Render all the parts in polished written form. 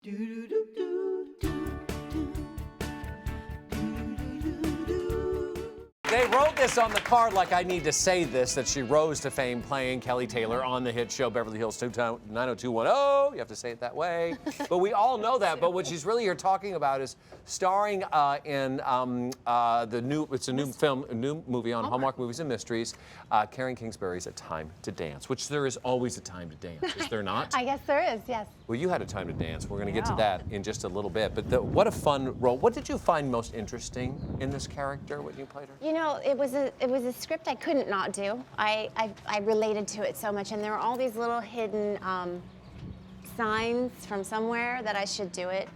They wrote this on the card like I need to say this, that she rose to fame playing Kelly Taylor on the hit show Beverly Hills 90210. You have to say it that way. But we all know that. But what she's really here talking about is starring in the new, it's a new film, a new movie on Hallmark Movies and Mysteries, Karen Kingsbury's A Time to Dance, which there is always a time to dance, is there not? I guess there is, yes. Well, you had a time to dance. We're going to get to that in just a little bit. But what a fun role. What did you find most interesting in this character when you played her? You know, it was a script I couldn't not do. I related to it so much, and there were all these little hidden signs from somewhere that I should do it.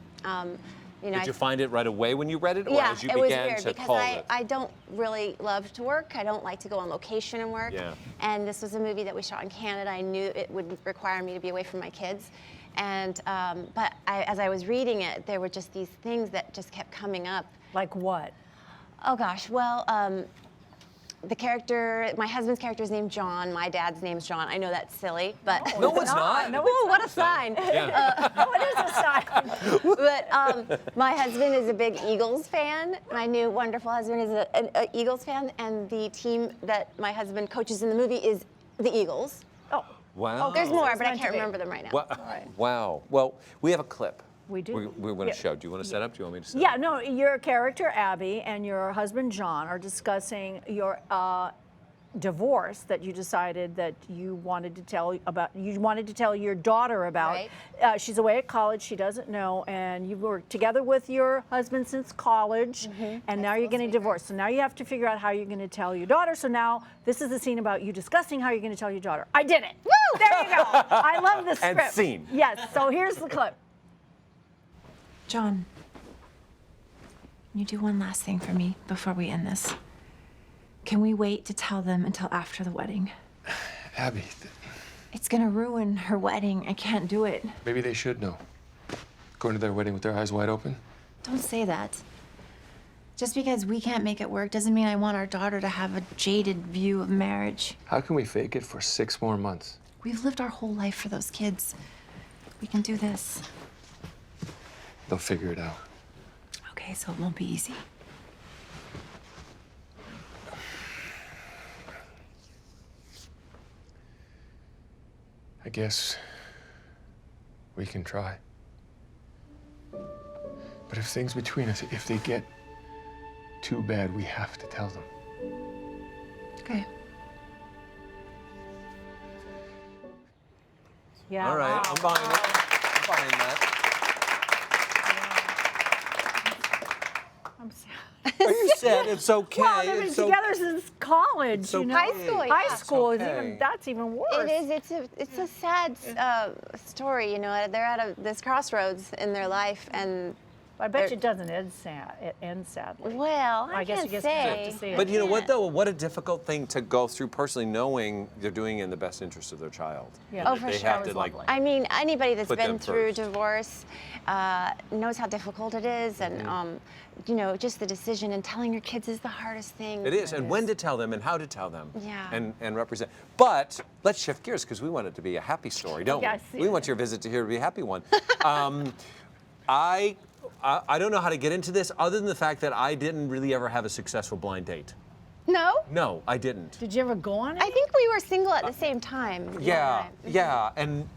You know, did you find it right away when you read it, or yeah, as you it was began weird to because call it? I don't really love to work. I don't like to go on location and work. Yeah. And this was a movie that we shot in Canada. I knew it would require me to be away from my kids. And but as I was reading it, there were just these things that just kept coming up. Like what? Oh gosh, well, the character, my husband's character is named John. My dad's name's John. I know that's silly, but No, it's not. No, ooh, what a sign! Yeah. What is a sign? But my husband is a big Eagles fan. My new wonderful husband is an Eagles fan, and the team that my husband coaches in the movie is the Eagles. Oh, Wow. There's more, but I meant to can't be. remember them right now. Wow. Well, we have a clip. we do. We're going to Yeah. show. Do you want to set up? Do you want me to set Yeah, up? no, your character, Abby, and your husband, John, are discussing your divorce that you decided that you wanted to tell about. You wanted to tell your daughter about. Right. She's away at college. She doesn't know, and you were together with your husband since college, and now you're getting divorced. So now you have to figure out how you're going to tell your daughter. So now this is the scene about you discussing how you're going to tell your daughter. I did it. Woo! There you go. I love this And script. scene. Yes. So here's the clip. John, can you do one last thing for me before we end this? Can we wait to tell them until after the wedding? Abby, It's gonna ruin her wedding. I can't do it. maybe they should know. Going to their wedding with their eyes wide open? Don't say that. Just because we can't make it work doesn't mean I want our daughter to have a jaded view of marriage. How can we fake it for 6 more months? We've lived our whole life for those kids. We can do this. They'll figure it out. Okay, so it won't be easy. I guess we can try. But if things between us, if they get too bad, we have to tell them. Okay. Yeah. All right. wow. I'm buying it. I'm buying that. I'm sad. Are you sad? It's okay. Well, they've been It's so- together since college, It's you know. okay. High school, High yeah. school is okay. even, that's even worse. It is. It's a sad story. You know, they're at this crossroads in their life, and I bet you it doesn't end sad. It ends sadly. well, I guess can't you just have say. to see it. But you know what, though? What a difficult thing to go through personally, knowing they're doing it in the best interest of their child. Yeah. Oh, That for they sure. have That to, was like, lovely. I mean, anybody that's Put them been through first. divorce knows how difficult it is, and you know, just the decision and telling your kids is the hardest thing. It is, and when to tell them and how to tell them. Yeah. And represent. But let's shift gears because we want it to be a happy story, don't Yes. we? We want your visit to here to be a happy one. I don't know how to get into this other than the fact that I didn't really ever have a successful blind date. No, No, I didn't. Did you ever go on it? I think we were single at the same time. Yeah, and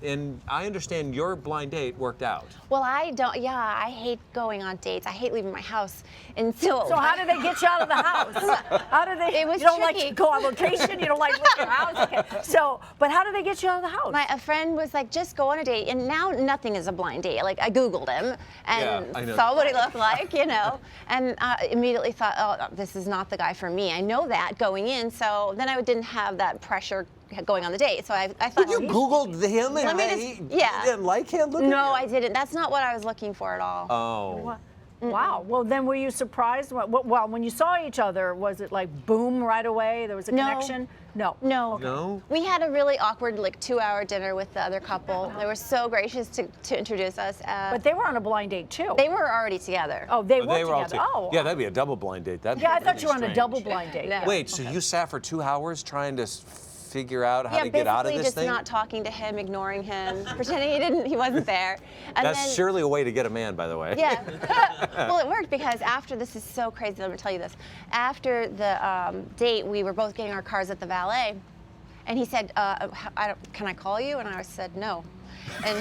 I understand your blind date worked out. Well, I don't. Yeah, I hate going on dates. I hate leaving my house until. So how did they get you out of the house? How did they? It was you don't like tricky. to go on location. You don't like leaving your house. Okay. So, but how did they get you out of the house? A friend was like, just go on a date, and now nothing is a blind date. Like I Googled him and Yeah, I know. saw what he looked like, you know, and immediately thought, oh, this is not the guy for me. I know that going in, so then I didn't have that pressure going on the date. So I thought, But you Googled him Let and me you didn't like him? Look at No, you. I didn't. That's not what I was looking for at all. Oh. Wow. Well, then were you surprised? Well, when you saw each other, was it like boom right away? There was a No. connection? No. No. No? We had a really awkward, like 2-hour dinner with the other couple. They were so gracious to introduce us. But they were on a blind date too. They were already together. Oh, they were They were all together. Oh. Yeah, that'd be a double blind date. That'd Yeah, be I thought really you were on a strange. double blind date. No. Yeah. Wait, so you sat for 2 hours trying to figure out how to get out of basically this just thing? not talking to him, ignoring him, pretending he wasn't there. And That's then, surely a way to get a man, by the way. Yeah. Well, it worked because after, this is so crazy, let me tell you this. After the date, we were both getting our cars at the valet. And he said, can I call you? And I said, no. And,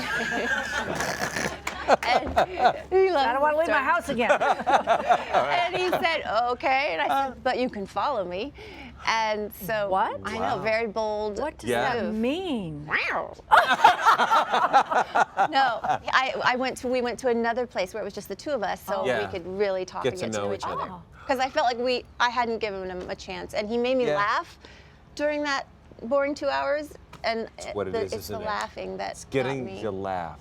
I don't want to leave my house again. And he said, okay. And I said, but you can follow me. And so What? I know, very bold. What does Yeah. that move. mean? Wow. No, we went to another place where it was just the two of us, so Yeah. we could really talk Get and to get to know know each other. Because I felt like I hadn't given him a chance, and he made me Yeah. laugh during that boring 2 hours. And what it is, it's the isn't it? laughing that got Getting me. you laugh.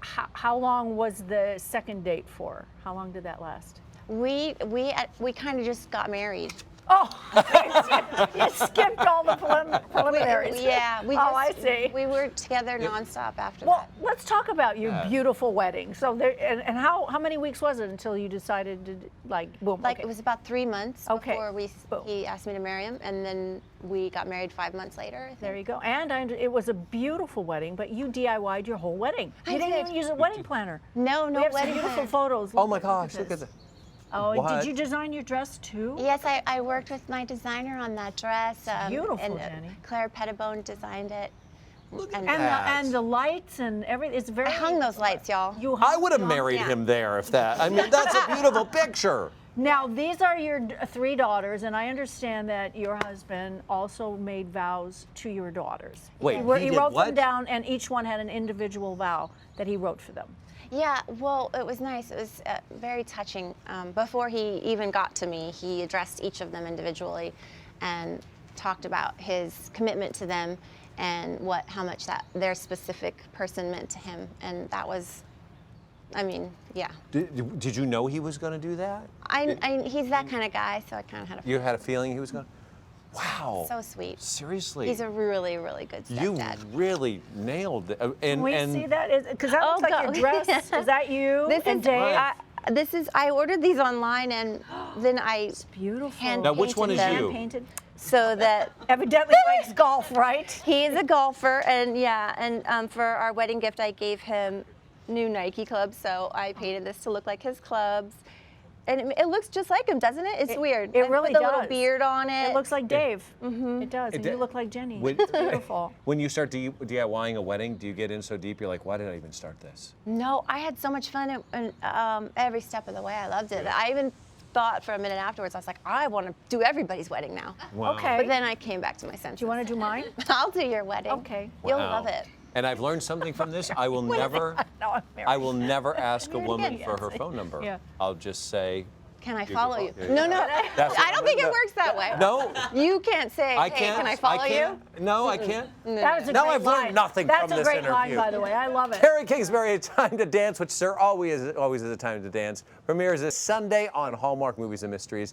How long was the second date for? How long did that last? We kind of just got married. Oh, you skipped all the preliminaries. Yeah, I see. We were together nonstop after Well, that. let's talk about your beautiful wedding. So there, and how many weeks was it until you decided to boom? Like okay. it was about 3 months Okay. before Boom. he asked me to marry him, and then we got married 5 months later. I think. There you go. And it was a beautiful wedding, but you DIY'd your whole wedding. I You didn't did. even use a wedding planner. No We have some wedding beautiful planner. photos. Oh my gosh, look at this. that. Oh, and What? did you design your dress too? Yes, I worked with my designer on that dress. beautiful, and, Jenny. Claire Pettibone designed it. Look at And- that. And the lights and everything. It's very. I hung those lights, y'all. You I would have hung- married yeah. him there if that. I mean, that's a beautiful picture. Now, these are your three daughters, and I understand that your husband also made vows to your daughters. Wait, He he did wrote what? them down, and each one had an individual vow that he wrote for them. Yeah, well, it was nice. It was very touching. Before he even got to me, he addressed each of them individually and talked about his commitment to them and how much their specific person meant to him. And that was, I mean, yeah. Did you know he was going to do that? He's that kind of guy, so I kind of had a You had a feeling he was going to? Wow. So sweet. Seriously. He's a really, really good You stepdad. really nailed it. Can we see that? Because that Oh, looks like your God. dress. Is that you and Dave? I ordered these online, and then I Beautiful. hand Now, which one painted is them you? Painted. so that Evidently likes golf, right? he is a golfer, and for our wedding gift, I gave him new Nike clubs, so I painted this to look like his clubs. And it looks just like him, doesn't it? It's weird. It I really put the does. little beard on it. It looks like Dave. It does. And It you d- look like Jennie. When- It's beautiful. When you start DIYing a wedding, do you get in so deep you're like, why did I even start this? No, I had so much fun every step of the way. I loved it. I even thought for a minute afterwards, I was like, I want to do everybody's wedding now. Wow. Okay. But then I came back to my senses. Do you want to do mine? I'll do your wedding. Okay. You'll Wow. love it. And I've learned something from this. I will never, No, I'm married. I will never ask a woman again, for her yes. phone number. Yeah. I'll just say, Can I can follow follow- you? yeah, No, yeah. no. That's what I don't think it I'm- works that way. no, You can't say, I hey, can't. can I follow can't. you? No, I can't. That was a Now great I've learned line. nothing That's from a this great line, interview. by the way. I love it. Terry Kingsbury, It's Time to Dance, which, sir, always is a time to dance, premieres this Sunday on Hallmark Movies and Mysteries.